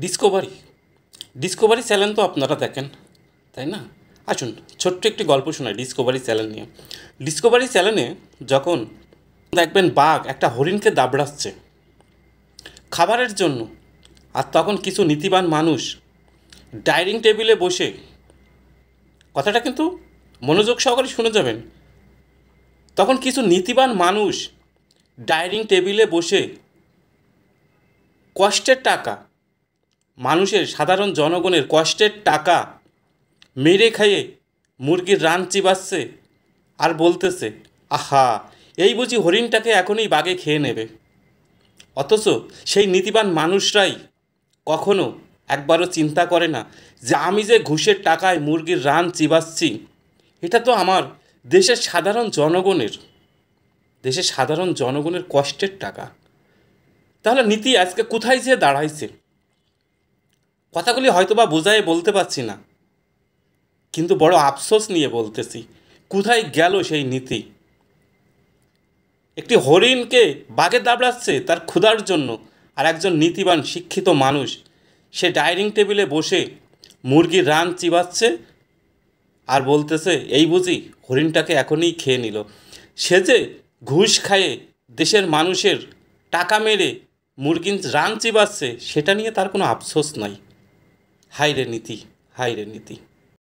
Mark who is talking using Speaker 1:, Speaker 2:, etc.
Speaker 1: Discovery Discovery channel তো আপনারা দেখেন, তাই না? আসুন ছোট্ট একটি গল্প শোনাই ডিসকভারি চ্যানেল নিয়ে। ডিসকভারি চ্যানেলে যখন দেখবেন বাঘ একটা হরিণকে দাবড়াচ্ছে খাবারের জন্য, আর তখন কিছু নীতিবান মানুষ ডাইনিং টেবিলে বসে, কথাটা কিন্তু মনোযোগ সহকারে শুনে যাবেন, তখন কিছু নীতিবান মানুষ ডাইনিং টেবিলে বসে কষ্টের টাকা, মানুষের সাধারণ জনগণের কষ্টের টাকা মেরে খাইয়ে মুরগির রান চিবাচ্ছে আর বলতেছে, আহা, এই বুঝি হরিণটাকে এখনই বাঘে খেয়ে নেবে। অথচ সেই নীতিবান মানুষরাই কখনো একবারও চিন্তা করে না যে আমি যে ঘুষের টাকায় মুরগির রান চিবাচ্ছি, এটা তো আমার দেশের সাধারণ জনগণের কষ্টের টাকা। তাহলে নীতি আজকে কোথায় যেয়ে দাঁড়াইছে? কথাগুলি হয়তো বা বোঝায় বলতে পারছি না, কিন্তু বড় আফসোস নিয়ে বলতেছি, কোথায় গেল সেই নীতি? একটি হরিণকে বাঘে দাবড়াচ্ছে তার ক্ষুধার জন্য, আর একজন নীতিবান শিক্ষিত মানুষ সে ডাইনিং টেবিলে বসে মুরগির রান চিবাচ্ছে আর বলতেছে, এই বুঝি হরিণটাকে এখনই খেয়ে নিল। সে যে ঘুষ খায়ে দেশের মানুষের টাকা মেরে মুরগির রান চিবাচ্ছে, সেটা নিয়ে তার কোনো আফসোস নাই। হায় রে নীতি, হায় রে নীতি।